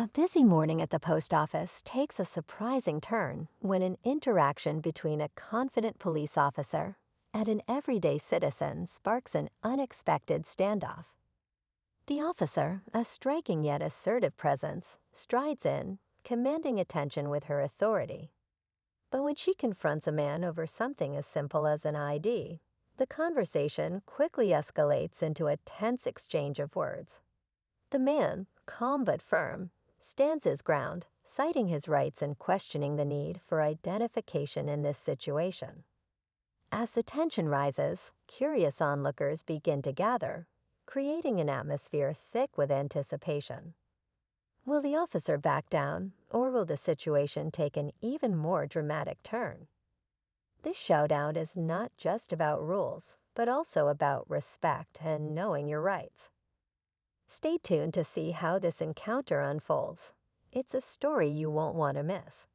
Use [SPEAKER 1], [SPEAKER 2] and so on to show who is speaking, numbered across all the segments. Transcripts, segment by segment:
[SPEAKER 1] A busy morning at the post office takes a surprising turn when an interaction between a confident police officer and an everyday citizen sparks an unexpected standoff. The officer, a striking yet assertive presence, strides in, commanding attention with her authority. But when she confronts a man over something as simple as an ID, the conversation quickly escalates into a tense exchange of words. The man, calm but firm, stands his ground, citing his rights and questioning the need for identification in this situation. As the tension rises, curious onlookers begin to gather, creating an atmosphere thick with anticipation. Will the officer back down, or will the situation take an even more dramatic turn? This showdown is not just about rules, but also about respect and knowing your rights. Stay tuned to see how this encounter unfolds. It's a story you won't want to miss.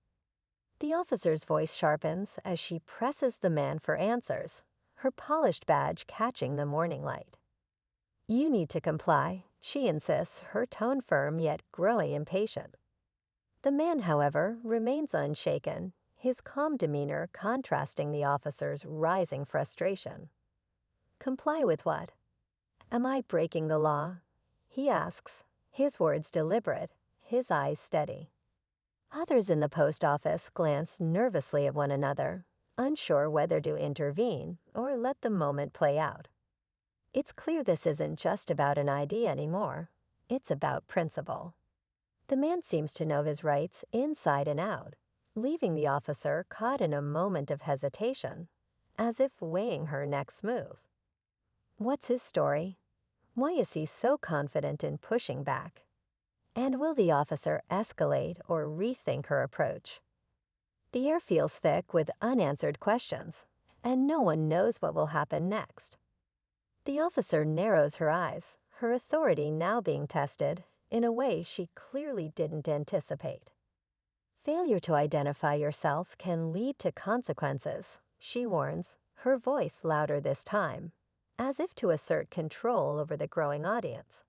[SPEAKER 1] The officer's voice sharpens as she presses the man for answers, her polished badge catching the morning light. "You need to comply," she insists, her tone firm yet growing impatient. The man, however, remains unshaken, his calm demeanor contrasting the officer's rising frustration. "Comply with what? Am I breaking the law?" he asks, his words deliberate, his eyes steady. Others in the post office glance nervously at one another, unsure whether to intervene or let the moment play out. It's clear this isn't just about an idea anymore. It's about principle. The man seems to know his rights inside and out, leaving the officer caught in a moment of hesitation, as if weighing her next move. What's his story? Why is he so confident in pushing back? And will the officer escalate or rethink her approach? The air feels thick with unanswered questions, and no one knows what will happen next. The officer narrows her eyes, her authority now being tested in a way she clearly didn't anticipate. Failure to identify yourself can lead to consequences, she warns, her voice louder this time, as if to assert control over the growing audience.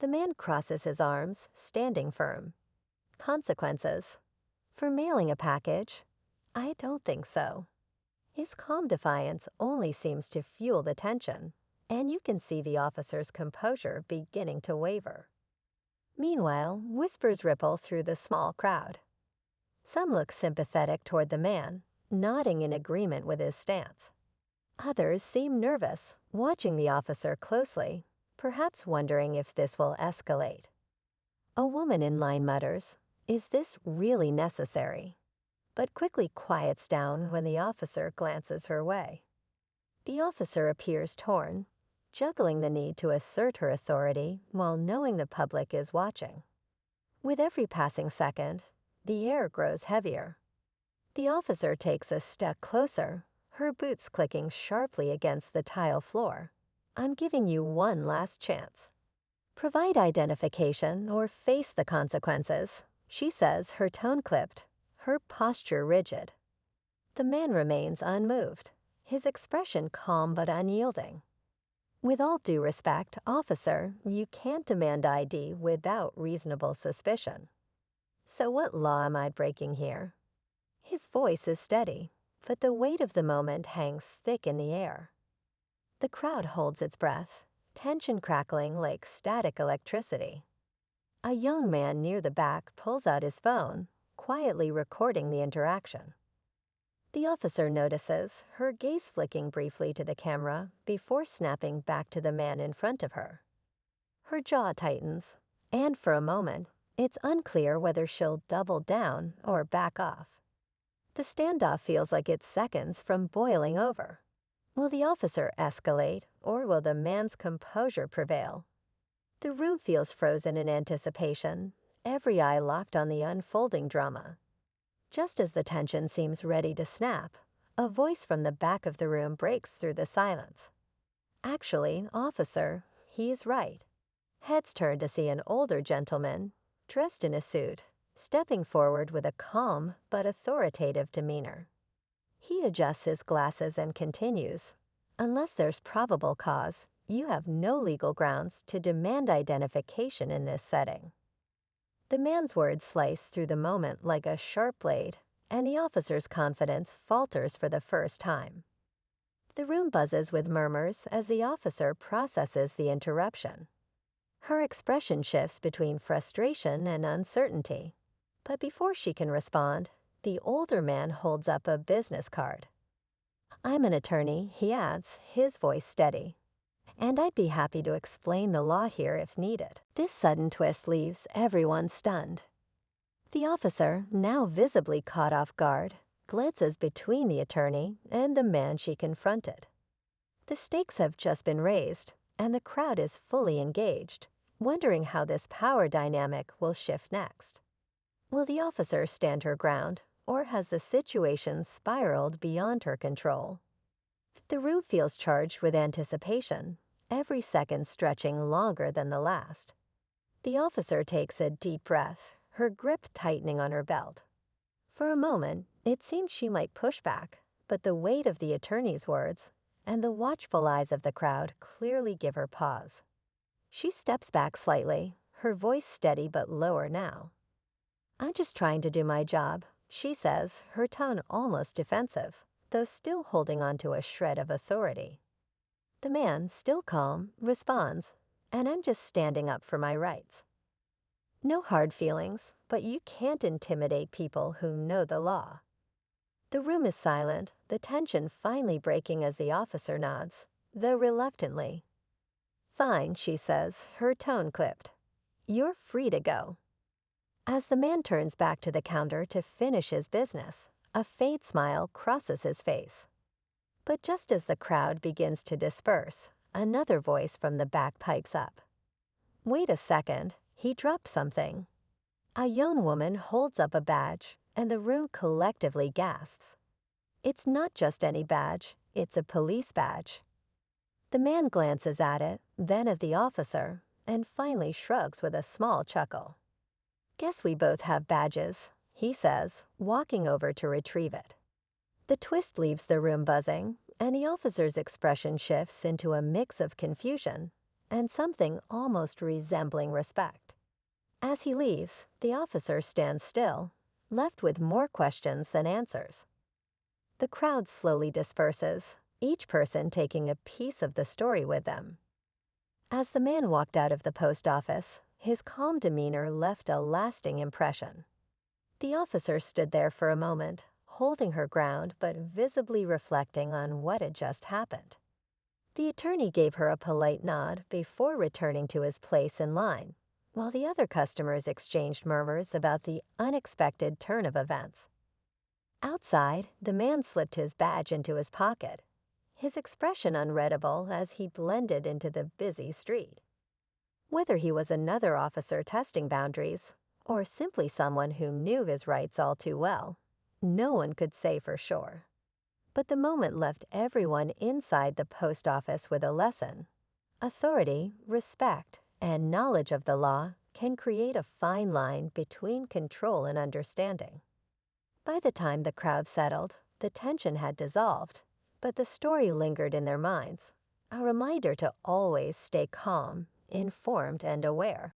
[SPEAKER 1] The man crosses his arms, standing firm. Consequences? For mailing a package? I don't think so. His calm defiance only seems to fuel the tension, and you can see the officer's composure beginning to waver. Meanwhile, whispers ripple through the small crowd. Some look sympathetic toward the man, nodding in agreement with his stance. Others seem nervous, watching the officer closely, perhaps wondering if this will escalate. A woman in line mutters, "Is this really necessary?" but quickly quiets down when the officer glances her way. The officer appears torn, juggling the need to assert her authority while knowing the public is watching. With every passing second, the air grows heavier. The officer takes a step closer, her boots clicking sharply against the tile floor. "I'm giving you one last chance. Provide identification or face the consequences," she says, her tone clipped, her posture rigid. The man remains unmoved, his expression calm but unyielding. "With all due respect, officer, you can't demand ID without reasonable suspicion. So what law am I breaking here?" His voice is steady, but the weight of the moment hangs thick in the air. The crowd holds its breath, tension crackling like static electricity. A young man near the back pulls out his phone, quietly recording the interaction. The officer notices, her gaze flicking briefly to the camera before snapping back to the man in front of her. Her jaw tightens, and for a moment, it's unclear whether she'll double down or back off. The standoff feels like it's seconds from boiling over. Will the officer escalate, or will the man's composure prevail? The room feels frozen in anticipation, every eye locked on the unfolding drama. Just as the tension seems ready to snap, a voice from the back of the room breaks through the silence. "Actually, officer, he's right." Heads turn to see an older gentleman, dressed in a suit, stepping forward with a calm but authoritative demeanor. He adjusts his glasses and continues, "Unless there's probable cause, you have no legal grounds to demand identification in this setting." The man's words slice through the moment like a sharp blade, and the officer's confidence falters for the first time. The room buzzes with murmurs as the officer processes the interruption. Her expression shifts between frustration and uncertainty. But before she can respond, the older man holds up a business card. "I'm an attorney," he adds, his voice steady. "And I'd be happy to explain the law here if needed." This sudden twist leaves everyone stunned. The officer, now visibly caught off guard, glances between the attorney and the man she confronted. The stakes have just been raised, and the crowd is fully engaged, wondering how this power dynamic will shift next. Will the officer stand her ground, or has the situation spiraled beyond her control? The room feels charged with anticipation, every second stretching longer than the last. The officer takes a deep breath, her grip tightening on her belt. For a moment, it seems she might push back, but the weight of the attorney's words and the watchful eyes of the crowd clearly give her pause. She steps back slightly, her voice steady but lower now. "I'm just trying to do my job," she says, her tone almost defensive, though still holding on to a shred of authority. The man, still calm, responds, "And I'm just standing up for my rights." No hard feelings, but you can't intimidate people who know the law. The room is silent, the tension finally breaking as the officer nods, though reluctantly. "Fine," she says, her tone clipped. "You're free to go." As the man turns back to the counter to finish his business, a faint smile crosses his face. But just as the crowd begins to disperse, another voice from the back pipes up. "Wait a second," he dropped something. A young woman holds up a badge, and the room collectively gasps. It's not just any badge, it's a police badge. The man glances at it, then at the officer, and finally shrugs with a small chuckle. "Guess we both have badges," he says, walking over to retrieve it. The twist leaves the room buzzing, and the officer's expression shifts into a mix of confusion and something almost resembling respect. As he leaves, the officer stands still, left with more questions than answers. The crowd slowly disperses, each person taking a piece of the story with them. As the man walked out of the post office, his calm demeanor left a lasting impression. The officer stood there for a moment, holding her ground but visibly reflecting on what had just happened. The attorney gave her a polite nod before returning to his place in line, while the other customers exchanged murmurs about the unexpected turn of events. Outside, the man slipped his badge into his pocket, his expression unreadable as he blended into the busy street. Whether he was another officer testing boundaries, or simply someone who knew his rights all too well, no one could say for sure. But the moment left everyone inside the post office with a lesson. Authority, respect, and knowledge of the law can create a fine line between control and understanding. By the time the crowd settled, the tension had dissolved, but the story lingered in their minds, a reminder to always stay calm, informed, and aware.